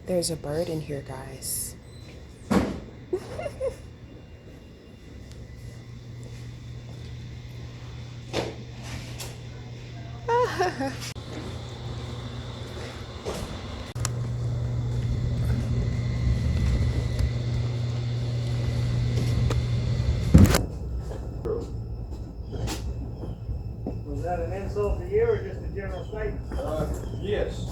There's a bird in here, guys. Was that an insult to you or just a general statement? Yes.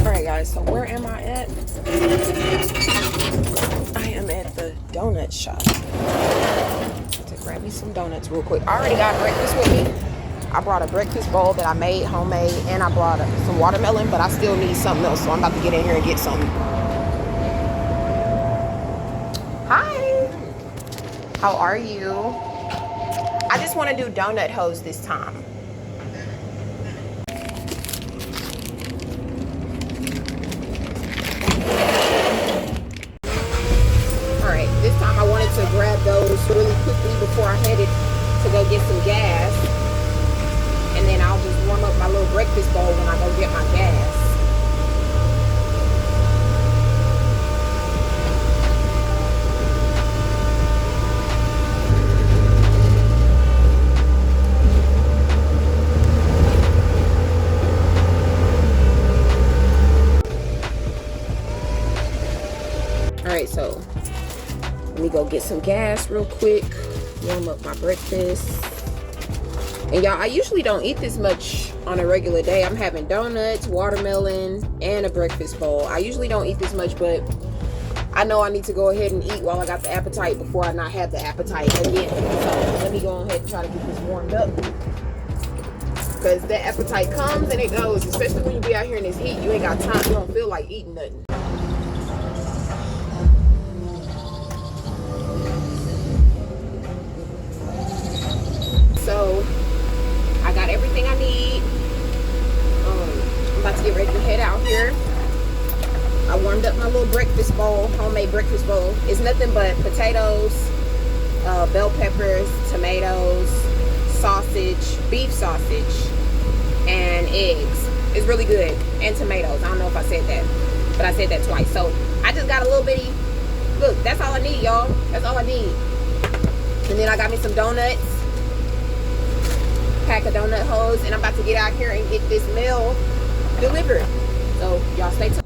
Alright guys, so where am I at? I am at the donut shop. To grab me some donuts real quick. I already got breakfast with me. I brought a breakfast bowl that I made homemade, and I brought some watermelon, but I still need something else, so I'm about to get in here and get some. Hi! How are you? I just want to do donut hoes this time. This time I wanted to grab those really quickly before I headed to go get some gas. And then I'll just warm up my little breakfast bowl when I go get my gas. Alright, so let me go get some gas real quick, warm up my breakfast. And y'all, I usually don't eat this much on a regular day. I'm having donuts, watermelon, and a breakfast bowl. I usually don't eat this much, but I know I need to go ahead and eat while I got the appetite before I not have the appetite again. So let me go ahead and try to get this warmed up. Because the appetite comes and it goes, especially when you be out here in this heat. You ain't got time, you don't feel like eating nothing. So I got everything I need. I'm about to get ready to head out here. I warmed up my little breakfast bowl, homemade breakfast bowl. It's nothing but potatoes, bell peppers, tomatoes, sausage, beef sausage, and eggs. It's really good. And tomatoes. I don't know if I said that, but I said that twice. So I just got a little bitty. Look, that's all I need, y'all. That's all I need. And then I got me some donuts. Pack of donut hoes, and I'm about to get out here and get this meal delivered. So y'all stay tuned.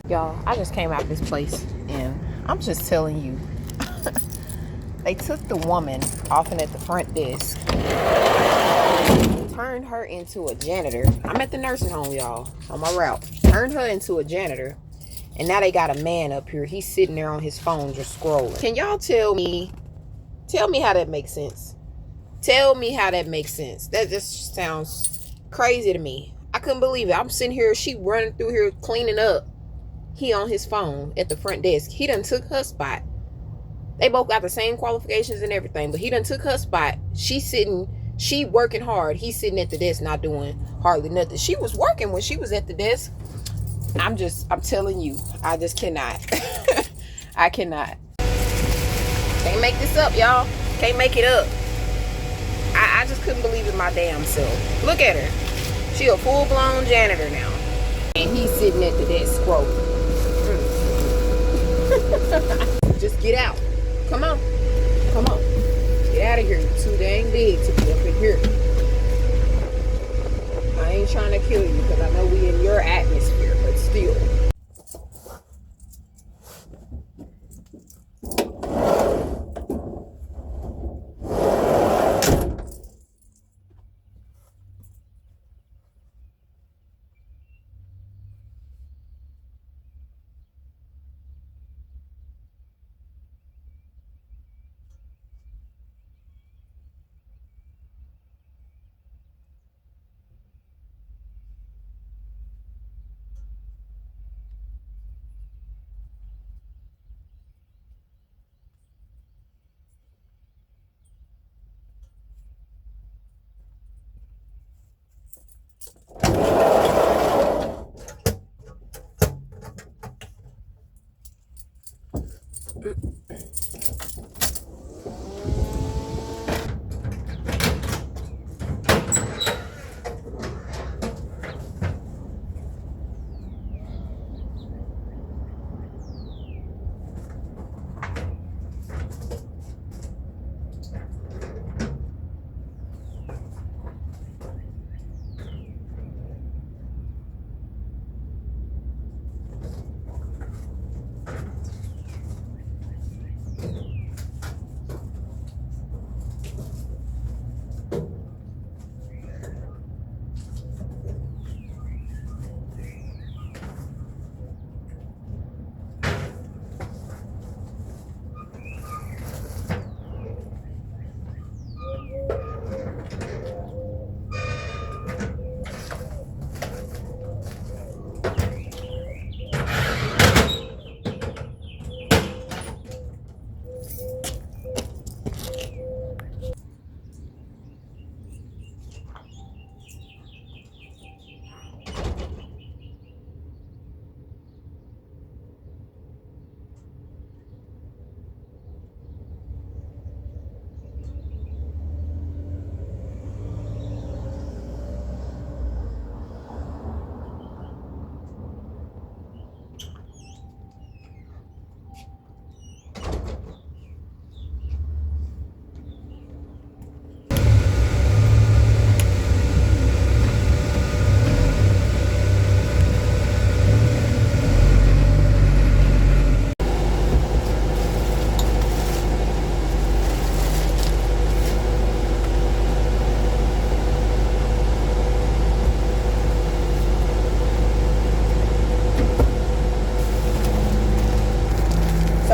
Y'all, I just came out this place and I'm just telling you, they took the woman off and at the front desk, turned her into a janitor. I'm at the nursing home, y'all, on my route. Turned her into a janitor. And now they got a man up here. He's sitting there on his phone just scrolling. Can y'all tell me how that makes sense? Tell me how that makes sense. That just sounds crazy to me. I couldn't believe it. I'm sitting here, she running through here cleaning up. He on his phone at the front desk. He done took her spot. They both got the same qualifications and everything, but he done took her spot. She working hard. He's sitting at the desk not doing hardly nothing. She was working when she was at the desk. I'm telling you, I just cannot. I cannot. Can't make this up, y'all. Can't make it up. I just couldn't believe it my damn self. Look at her. She a full-blown janitor now. And he's sitting at the desk scrolling. Just get out. Come on. Come on. Get out of here. You're too dang big to be up in here. I ain't trying to kill you because I know we in your atmosphere, but still.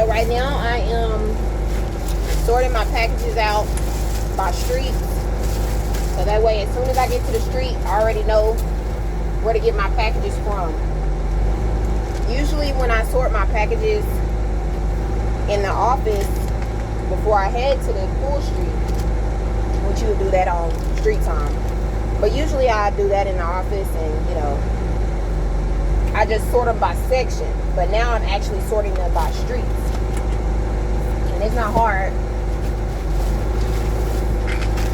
Right now I am sorting my packages out by street, so that way as soon as I get to the street I already know where to get my packages from. Usually when I sort my packages in the office before I head to the full street, which you would do that on street time, but usually I do that in the office, and you know, I just sort them by section. But now I'm actually sorting them by streets. And it's not hard.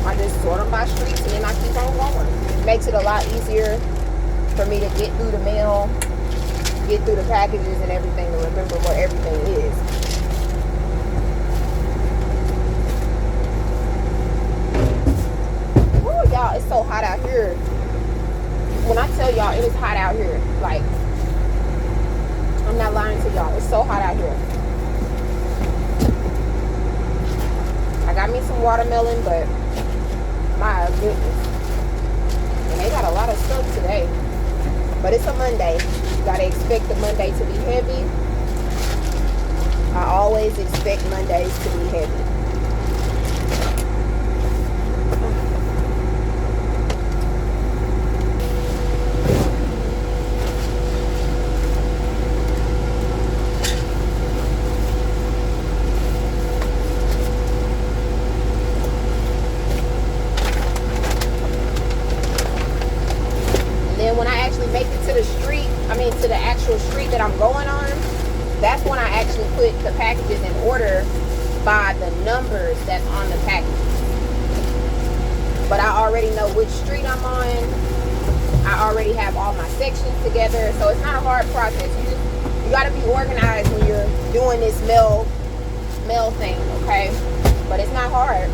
I just sort them by streets and then I keep on going. It makes it a lot easier for me to get through the mail, get through the packages and everything, to remember what everything is. Ooh, y'all, it's so hot out here. When I tell y'all it is hot out here, like, I'm not lying to y'all. It's so hot out here. I got me some watermelon, but my goodness. And they got a lot of stuff today. But it's a Monday. You gotta expect the Monday to be heavy. I always expect Mondays to be heavy. To the actual street that I'm going on, that's when I actually put the packages in order by the numbers that's on the packages. But I already know which street I'm on. I already have all my sections together, so it's not a hard process. You got to be organized when you're doing this mail thing, okay? But it's not hard.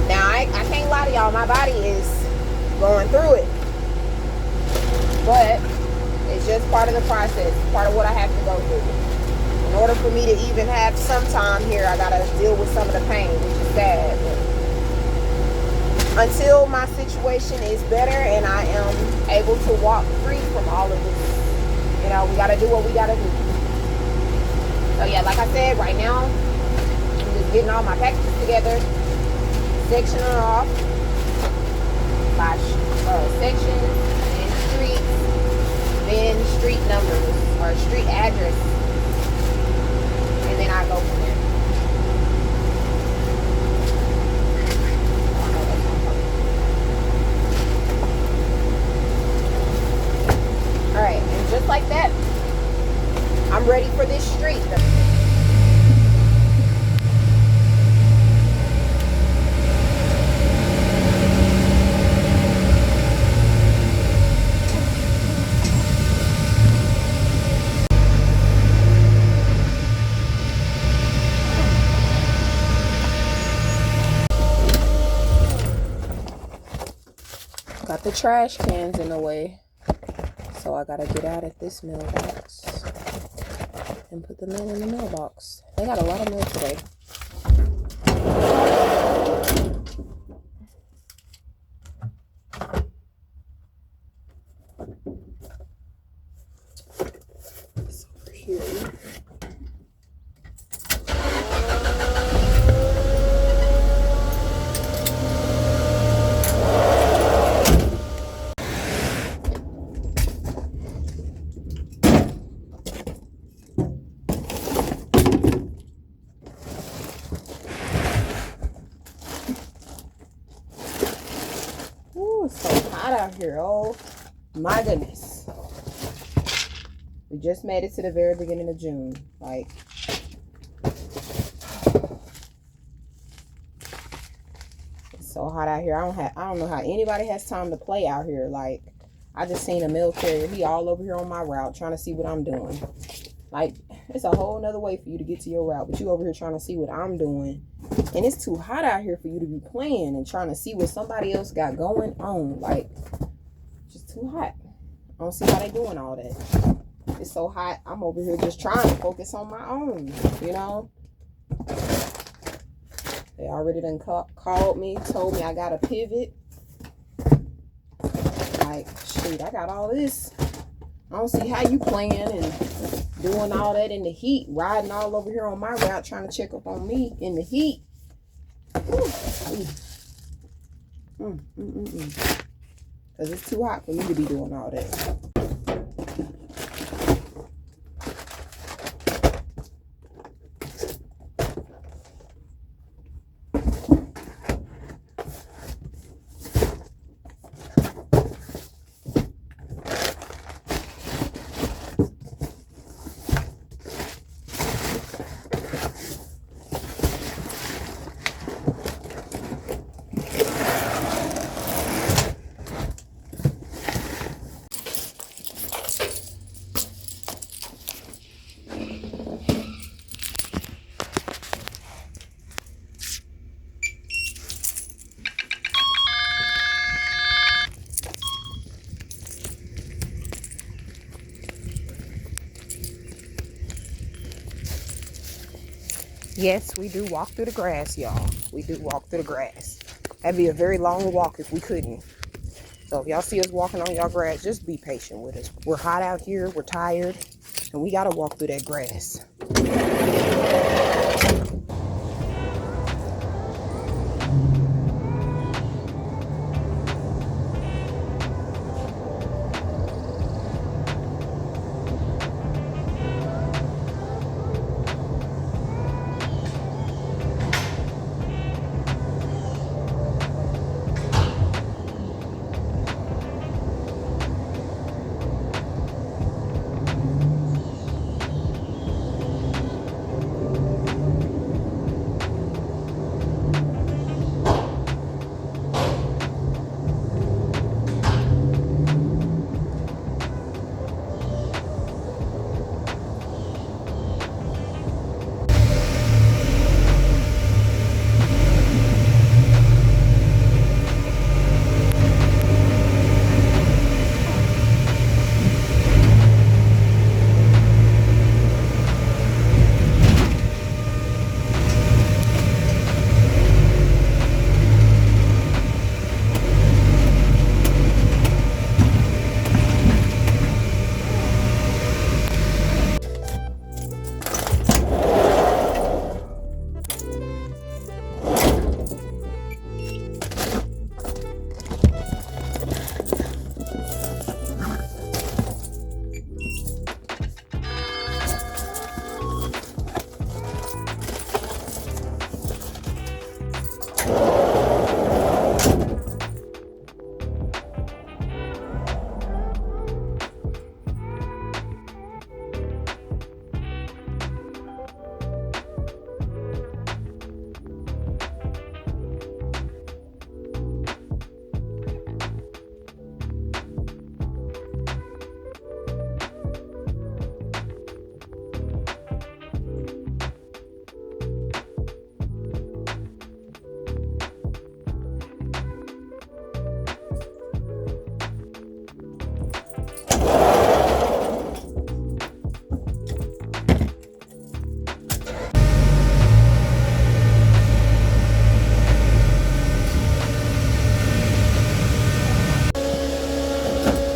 Now I can't lie to y'all, my body is going through it. But it's just part of the process, part of what I have to go through. In order for me to even have some time here, I gotta deal with some of the pain, which is sad. But until my situation is better and I am able to walk free from all of this, you know, we gotta do what we gotta do. So yeah, like I said, right now, I'm just getting all my packages together, sectioning off by sections, then street numbers or street address, and then I go from there. All right, and just like that, I'm ready for this street. Got the trash cans in the way, so I gotta get out at this mailbox and put the mail in the mailbox. They got a lot of mail today. It's over here. It's so hot out here. Oh my goodness. We just made it to the very beginning of June. Like, it's so hot out here. I don't know how anybody has time to play out here. Like, I just seen a mail carrier. He all over here on my route trying to see what I'm doing. Like, it's a whole nother way for you to get to your route, but you over here trying to see what I'm doing. And it's too hot out here for you to be playing and trying to see what somebody else got going on. Like, just too hot. I don't see how they doing all that. It's so hot. I'm over here just trying to focus on my own, you know. They already done called me, told me I got to pivot. Like, shoot, I got all this. I don't see how you playing and doing all that in the heat, riding all over here on my route, trying to check up on me in the heat. Because it's too hot for me to be doing all that. Yes, we do walk through the grass, y'all. We do walk through the grass. That'd be a very long walk if we couldn't. So if y'all see us walking on y'all grass, just be patient with us. We're hot out here, we're tired, and we gotta walk through that grass.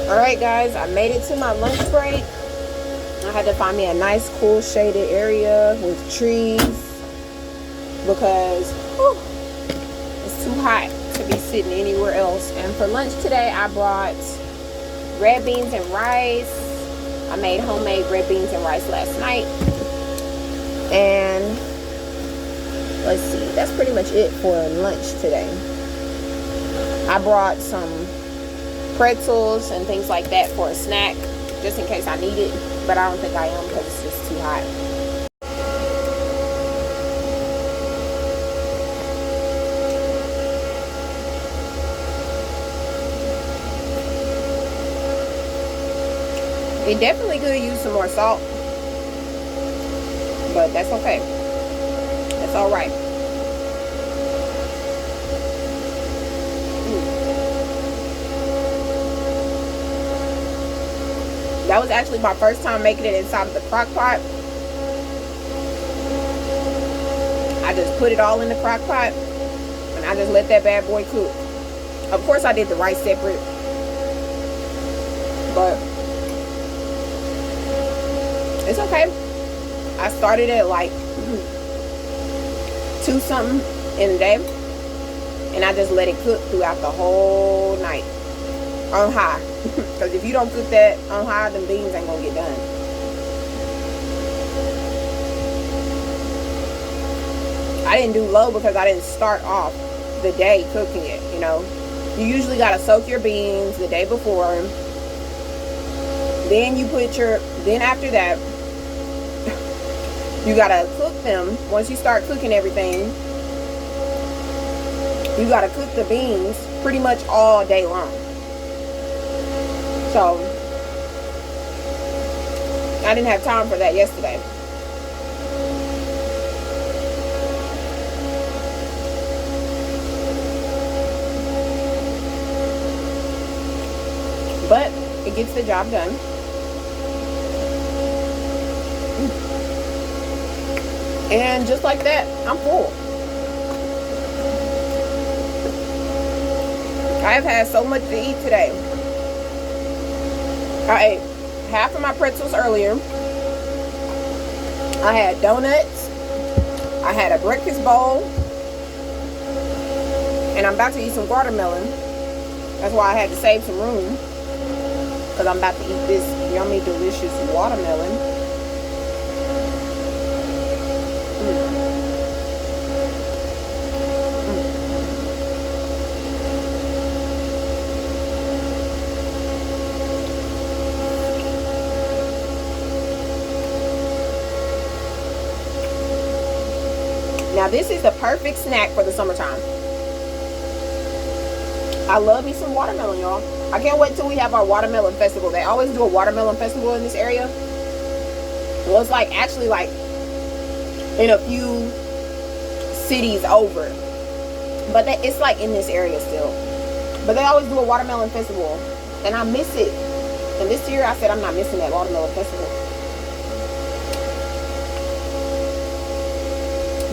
Alright guys, I made it to my lunch break. I had to find me a nice cool shaded area with trees because it's too hot to be sitting anywhere else. And for lunch today I brought red beans and rice. I made homemade red beans and rice last night. And let's see, that's pretty much it for lunch today. I brought some pretzels and things like that for a snack, just in case I need it, but I don't think I am because it's just too hot. It definitely could use some more salt, but that's okay. That's all right. That was actually my first time making it inside of the crock pot. I just put it all in the crock pot and I just let that bad boy cook. Of course I did the rice separate, but it's okay. I started at like 2 something in the day and I just let it cook throughout the whole night on high. Because if you don't cook that on high, them beans ain't gonna get done. I didn't do low because I didn't start off the day cooking it, you know. You usually gotta soak your beans the day before. Then you put then after that, you gotta cook them. Once you start cooking everything, you gotta cook the beans pretty much all day long. So I didn't have time for that yesterday. But it gets the job done. And just like that, I'm full. I have had so much to eat today. I ate half of my pretzels earlier. I had donuts. I had a breakfast bowl. And I'm about to eat some watermelon. That's why I had to save some room. Because I'm about to eat this yummy, delicious watermelon. Now this is the perfect snack for the summertime. I love me some watermelon, y'all. I can't wait till we have our watermelon festival. They always do a watermelon festival in this area. Well, it's like actually like in a few cities over. But it's like in this area still. But they always do a watermelon festival. And I miss it. And this year I said I'm not missing that watermelon festival.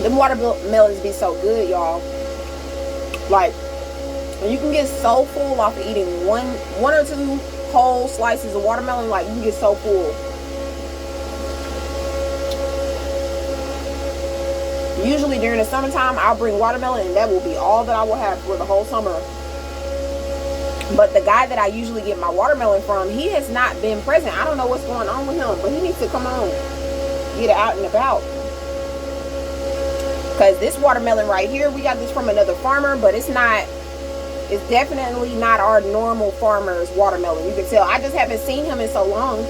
Them watermelons be so good, y'all. Like, and you can get so full off of eating one or two whole slices of watermelon. Like, you can get so full. Usually during the summertime, I'll bring watermelon, and that will be all that I will have for the whole summer. But the guy that I usually get my watermelon from, he has not been present. I don't know what's going on with him, but he needs to come on, get it out and about. Because this watermelon right here, we got this from another farmer, but it's definitely not our normal farmer's watermelon. You can tell. I just haven't seen him in so long.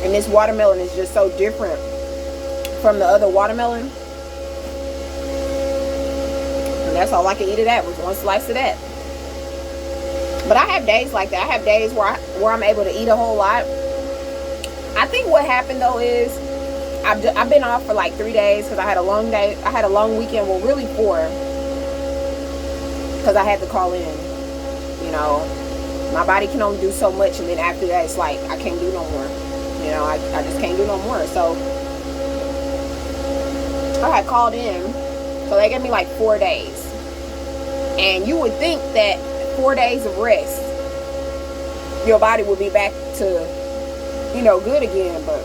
And this watermelon is just so different from the other watermelon. And that's all I can eat of that, was one slice of that. But I have days like that. I have days where I'm able to eat a whole lot. I think what happened though is I've been off for like 3 days because I had a long day. I had a long weekend. Well, really 4, because I had to call in. You know, my body can only do so much, and then after that, it's like I can't do no more. You know, I just can't do no more. So I had called in, so they gave me like 4 days. And you would think that 4 days of rest, your body would be back to, you know, good again. But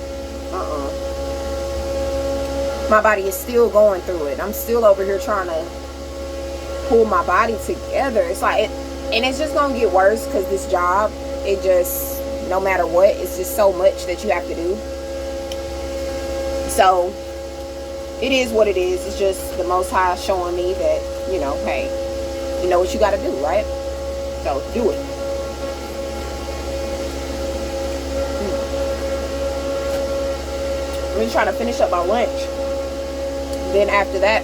my body is still going through it. I'm still over here trying to pull my body together. It's like and it's just gonna get worse because this job, it just, no matter what, it's just so much that you have to do. So it is what it is. It's just the Most High showing me that, you know, hey, you know what you got to do, right? So do it. I'm just trying to finish up my lunch. Then after that,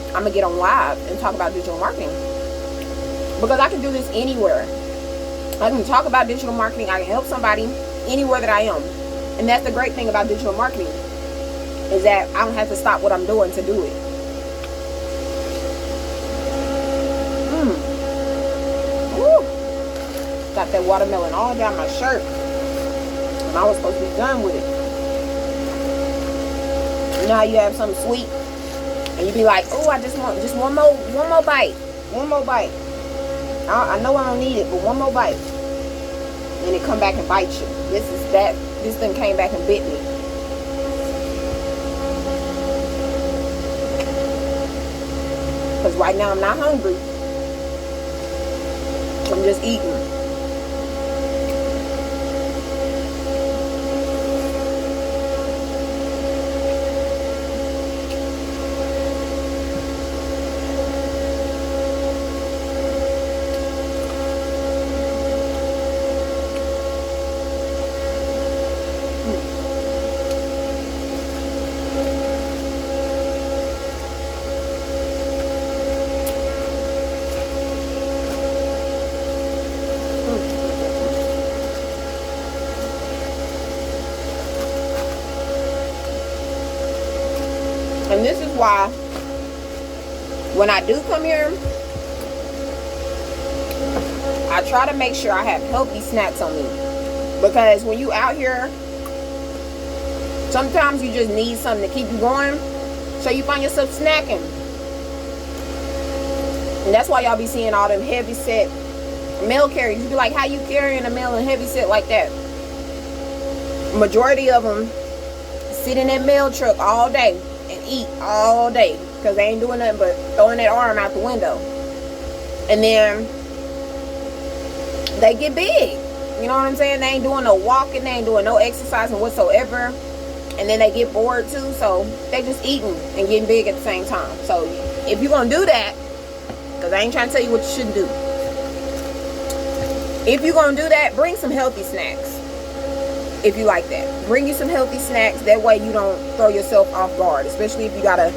I'm gonna get on live and talk about digital marketing, because I can do this anywhere. I can talk about digital marketing. I can help somebody anywhere that I am. And that's the great thing about digital marketing, is that I don't have to stop what I'm doing to do it. Woo. Got that watermelon all down my shirt. And I was supposed to be done with it. You know how you have something sweet and you be like, oh, I just want just one more bite. One more bite. I know I don't need it, but one more bite. And it come back and bite you. This thing came back and bit me. Because right now I'm not hungry. I'm just eating. And this is why when I do come here, I try to make sure I have healthy snacks on me. Because when you out here, sometimes you just need something to keep you going. So you find yourself snacking. And that's why y'all be seeing all them heavy set mail carriers. You be like, how you carrying a mail in heavy set like that? Majority of them sit in that mail truck all day and eat all day. Because they ain't doing nothing but throwing that arm out the window. And then they get big. You know what I'm saying? They ain't doing no walking. They ain't doing no exercising whatsoever. And then they get bored too. So they just eating and getting big at the same time. So if you're going to do that, because I ain't trying to tell you what you shouldn't do. If you're going to do that, bring some healthy snacks. If you like that. Bring you some healthy snacks. That way you don't throw yourself off guard. Especially if you got a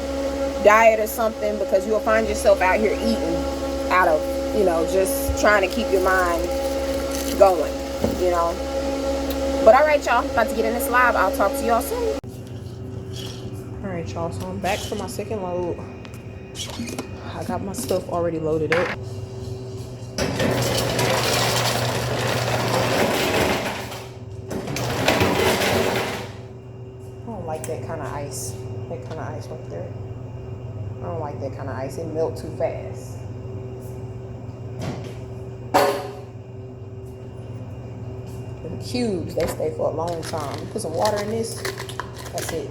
diet or something. Because you'll find yourself out here eating out of, you know, just trying to keep your mind going. You know. But alright, y'all. About to get in this live. I'll talk to y'all soon. Alright, y'all. So I'm back for my second load. I got my stuff already loaded up. I don't like that kind of ice. That kind of ice right there. I don't like that kind of ice. It melts too fast. The cubes, they stay for a long time. Put some water in this. That's it.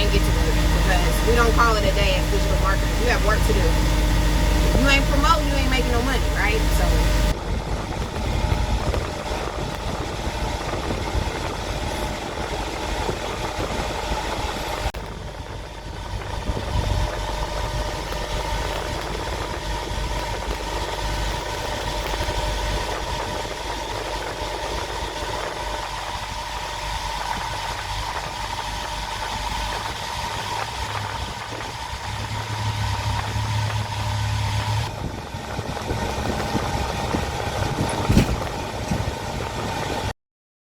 and get to work, because we don't call it a day as digital marketers. You have work to do. If you ain't promoting, you ain't making no money, right? So